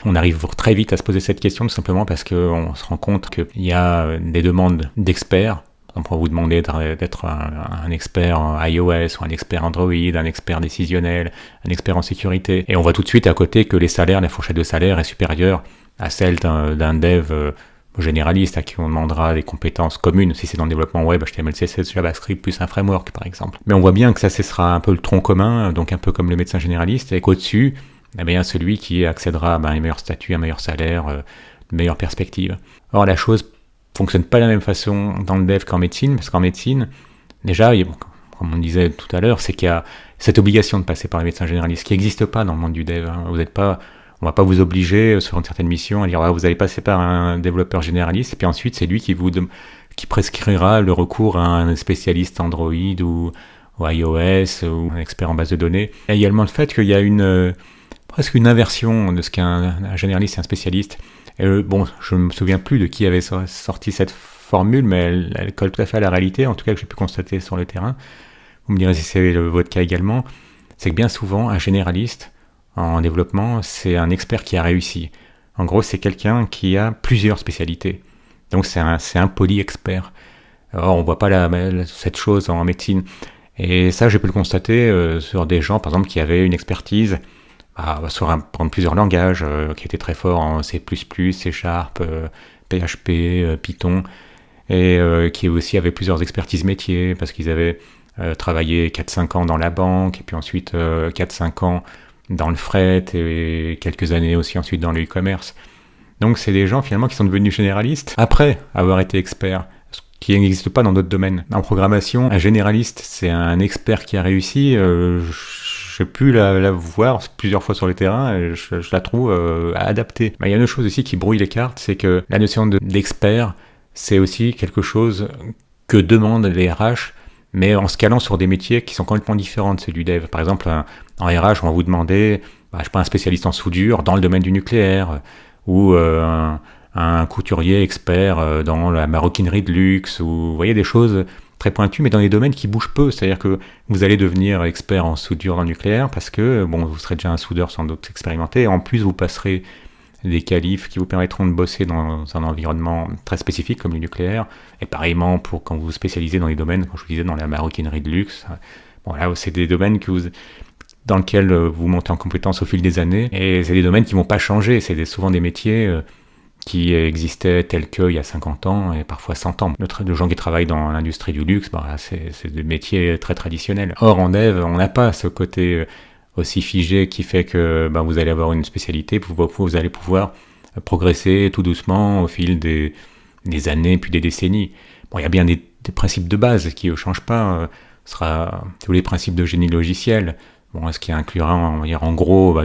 On arrive très vite à se poser cette question, tout simplement parce qu'on se rend compte qu'il y a des demandes d'experts. On va vous demander d'être un expert en iOS, ou un expert Android, un expert décisionnel, un expert en sécurité. Et on voit tout de suite à côté que la fourchette de salaire est supérieure à celle d'un dev généraliste à qui on demandera des compétences communes, si c'est dans le développement web, HTML, CSS, JavaScript, plus un framework par exemple. Mais on voit bien que ça, ce sera un peu le tronc commun, donc un peu comme le médecin généraliste, et qu'au-dessus, eh bien, celui qui accédera à un meilleur statut, un meilleur salaire, une meilleure perspective. Or, la chose fonctionne pas de la même façon dans le dev qu'en médecine, parce qu'en médecine, déjà, comme on disait tout à l'heure, c'est qu'il y a cette obligation de passer par les médecins généralistes qui n'existe pas dans le monde du dev. Vous n'êtes pas... On va pas vous obliger sur une certaine mission à dire vous allez passer par un développeur généraliste et puis ensuite c'est lui qui prescrira le recours à un spécialiste Android ou iOS ou un expert en base de données. Et également le fait qu'il y a presque une inversion de ce qu'est un généraliste et un spécialiste. Et je me souviens plus de qui avait sorti cette formule, mais elle colle tout à fait à la réalité, en tout cas que j'ai pu constater sur le terrain. Vous me direz si c'est votre cas également. C'est que bien souvent un généraliste en développement, c'est un expert qui a réussi. En gros, c'est quelqu'un qui a plusieurs spécialités. Donc, c'est un poly-expert. Or, on voit pas cette chose en médecine. Et ça, j'ai pu le constater sur des gens, par exemple, qui avaient une expertise sur plusieurs langages, qui étaient très forts en C++, C#, PHP, Python, et qui aussi avaient plusieurs expertises métiers, parce qu'ils avaient travaillé 4-5 ans dans la banque, et puis ensuite 4-5 ans dans le fret et quelques années aussi ensuite dans le e-commerce. Donc c'est des gens finalement qui sont devenus généralistes après avoir été experts, ce qui n'existe pas dans d'autres domaines. En programmation, un généraliste, c'est un expert qui a réussi. J'ai pu la voir plusieurs fois sur le terrain et je la trouve adaptée. Mais il y a une chose aussi qui brouille les cartes, c'est que la notion d'expert, c'est aussi quelque chose que demandent les RH, mais en se calant sur des métiers qui sont complètement différents de ceux du dev. Par exemple, en RH, on va vous demander, un spécialiste en soudure dans le domaine du nucléaire, ou un couturier expert dans la maroquinerie de luxe, ou vous voyez des choses très pointues, mais dans des domaines qui bougent peu. C'est-à-dire que vous allez devenir expert en soudure dans le nucléaire, parce que vous serez déjà un soudeur sans doute expérimenté, et en plus vous passerez des qualifs qui vous permettront de bosser dans un environnement très spécifique comme le nucléaire, et pareillement pour quand vous vous spécialisez dans les domaines, comme je vous disais, dans la maroquinerie de luxe. Là, c'est des domaines dans lesquels vous montez en compétence au fil des années, et c'est des domaines qui ne vont pas changer, c'est souvent des métiers qui existaient tels qu'il y a 50 ans, et parfois 100 ans. De gens qui travaillent dans l'industrie du luxe, c'est des métiers très traditionnels. Or, en dev, on n'a pas ce côté aussi figé qui fait que vous allez avoir une spécialité, vous allez pouvoir progresser tout doucement au fil des années puis des décennies. Il y a bien des principes de base qui ne changent pas. Ce sera tous les principes de génie logiciel. Ce qui inclura, on va dire, en gros,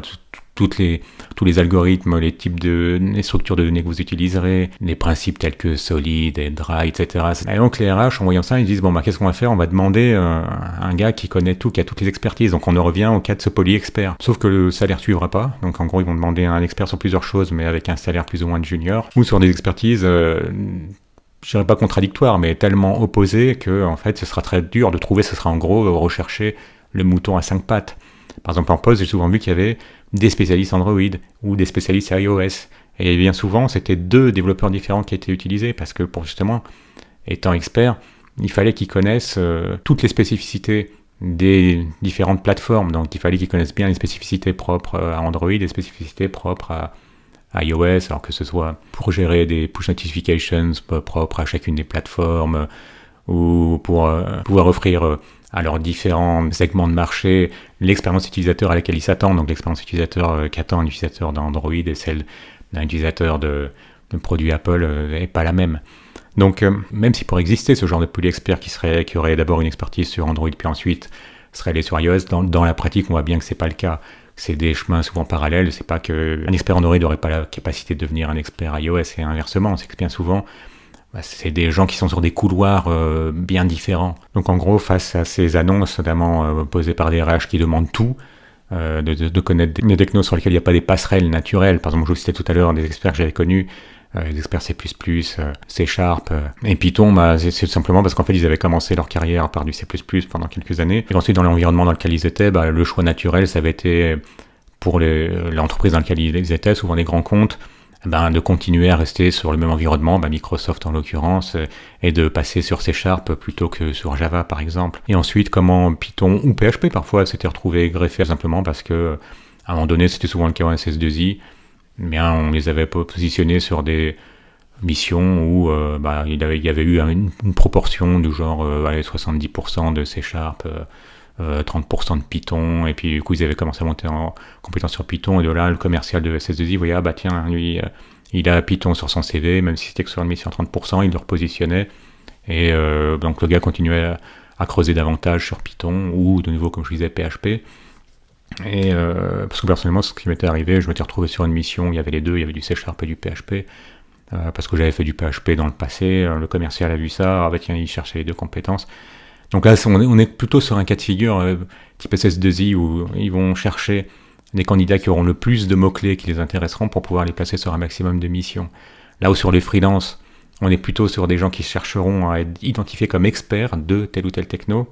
tous les algorithmes, les structures de données que vous utiliserez, les principes tels que solid et dry, etc. Et donc les RH, en voyant ça, ils disent qu'est-ce qu'on va faire ? On va demander un gars qui connaît tout, qui a toutes les expertises. Donc on en revient au cas de ce poly-expert. Sauf que le salaire ne suivra pas. Donc en gros, ils vont demander un expert sur plusieurs choses, mais avec un salaire plus ou moins de junior, ou sur des expertises je dirais pas contradictoires, mais tellement opposées que en fait ce sera très dur de trouver. Ce sera en gros rechercher le mouton à 5 pattes. Par exemple, en poste, j'ai souvent vu qu'il y avait des spécialistes Android ou des spécialistes iOS. Et bien souvent, c'était 2 développeurs différents qui étaient utilisés parce que, pour justement, étant expert, il fallait qu'ils connaissent toutes les spécificités des différentes plateformes. Donc, il fallait qu'ils connaissent bien les spécificités propres à Android, les spécificités propres à iOS, alors que ce soit pour gérer des push notifications propres à chacune des plateformes ou pour pouvoir offrir à leurs différents segments de marché l'expérience utilisateur à laquelle ils s'attendent. Donc l'expérience utilisateur qu'attend un utilisateur d'Android et celle d'un utilisateur de produits Apple n'est pas la même. Donc même si pour exister ce genre de poly-expert qui aurait d'abord une expertise sur Android puis ensuite serait allé sur iOS, dans la pratique on voit bien que c'est pas le cas. C'est des chemins souvent parallèles. C'est pas qu'un expert Android n'aurait pas la capacité de devenir un expert iOS et inversement. C'est que bien souvent c'est des gens qui sont sur des couloirs bien différents. Donc en gros, face à ces annonces, notamment posées par des RH qui demandent tout, de connaître des technos sur lesquels il n'y a pas des passerelles naturelles. Par exemple, je vous citais tout à l'heure des experts que j'avais connus, les experts C++, C#, et Python, c'est tout simplement parce qu'en fait, ils avaient commencé leur carrière par du C++ pendant quelques années. Et ensuite, dans l'environnement dans lequel ils étaient, le choix naturel, ça avait été pour l'entreprise dans laquelle ils étaient, souvent des grands comptes, de continuer à rester sur le même environnement, Microsoft en l'occurrence, et de passer sur C# plutôt que sur Java par exemple. Et ensuite, comment Python ou PHP parfois s'était retrouvé greffé simplement parce que à un moment donné, c'était souvent le cas en SS2I, mais on les avait positionnés sur des missions où il y avait eu une proportion du genre 70% de C#, 30% de Python, et puis du coup ils avaient commencé à monter en compétence sur Python, et de là le commercial de SS2I voyait, tiens, lui il a Python sur son CV, même si c'était que sur une mission à 30%, il le repositionnait, et donc le gars continuait à creuser davantage sur Python, ou de nouveau comme je disais PHP, et parce que personnellement ce qui m'était arrivé, je m'étais retrouvé sur une mission, il y avait les deux, il y avait du C# et du PHP, parce que j'avais fait du PHP dans le passé, le commercial a vu ça, tiens, il cherchait les deux compétences. Donc là, on est plutôt sur un cas de figure type SS2I où ils vont chercher des candidats qui auront le plus de mots-clés qui les intéresseront pour pouvoir les placer sur un maximum de missions. Là où sur les freelances, on est plutôt sur des gens qui chercheront à être identifiés comme experts de tel ou tel techno.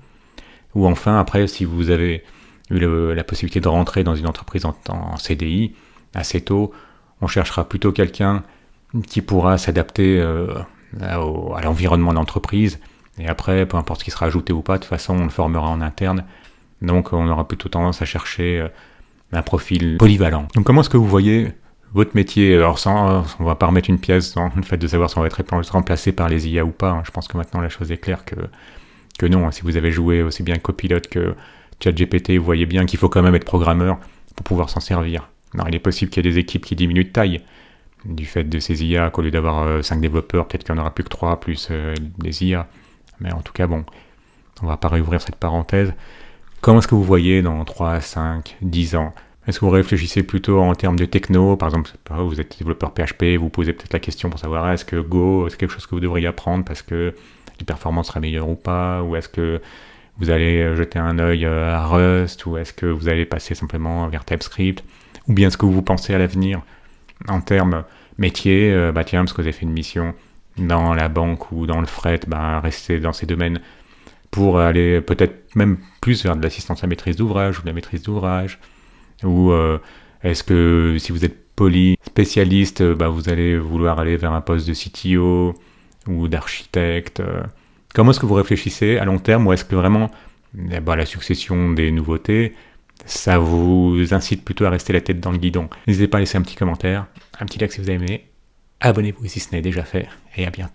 Ou enfin, après, si vous avez eu la possibilité de rentrer dans une entreprise en CDI assez tôt, on cherchera plutôt quelqu'un qui pourra s'adapter à l'environnement d'entreprise. Et après, peu importe ce qui sera ajouté ou pas, de toute façon, on le formera en interne. Donc, on aura plutôt tendance à chercher un profil polyvalent. Donc, comment est-ce que vous voyez votre métier? Alors, on va pas remettre une pièce dans le fait de savoir si on va être remplacé par les IA ou pas. Je pense que maintenant, la chose est claire que non. Si vous avez joué aussi bien Copilot que ChatGPT, vous voyez bien qu'il faut quand même être programmeur pour pouvoir s'en servir. Alors, il est possible qu'il y ait des équipes qui diminuent de taille du fait de ces IA, qu'au lieu d'avoir 5 développeurs, peut-être qu'il n'y en aura plus que 3, plus des IA. Mais en tout cas, bon, on va pas réouvrir cette parenthèse. Comment est-ce que vous voyez dans 3, 5, 10 ans? Est-ce que vous réfléchissez plutôt en termes de techno? Par exemple, vous êtes développeur PHP, vous posez peut-être la question pour savoir est-ce que Go, c'est quelque chose que vous devriez apprendre parce que les performances seraient meilleures ou pas? Ou est-ce que vous allez jeter un œil à Rust? Ou est-ce que vous allez passer simplement vers TypeScript? Ou bien est-ce que vous pensez à l'avenir en termes métier? Tiens, parce que vous avez fait une mission dans la banque ou dans le fret, rester dans ces domaines pour aller peut-être même plus vers de l'assistance à maîtrise d'ouvrage ou de la maîtrise d'ouvrage. Ou est-ce que si vous êtes spécialiste, vous allez vouloir aller vers un poste de CTO ou d'architecte? Comment est-ce que vous réfléchissez à long terme, ou est-ce que vraiment la succession des nouveautés, ça vous incite plutôt à rester la tête dans le guidon? N'hésitez pas à laisser un petit commentaire, un petit like si vous avez aimé. Abonnez-vous si ce n'est déjà fait, et à bientôt.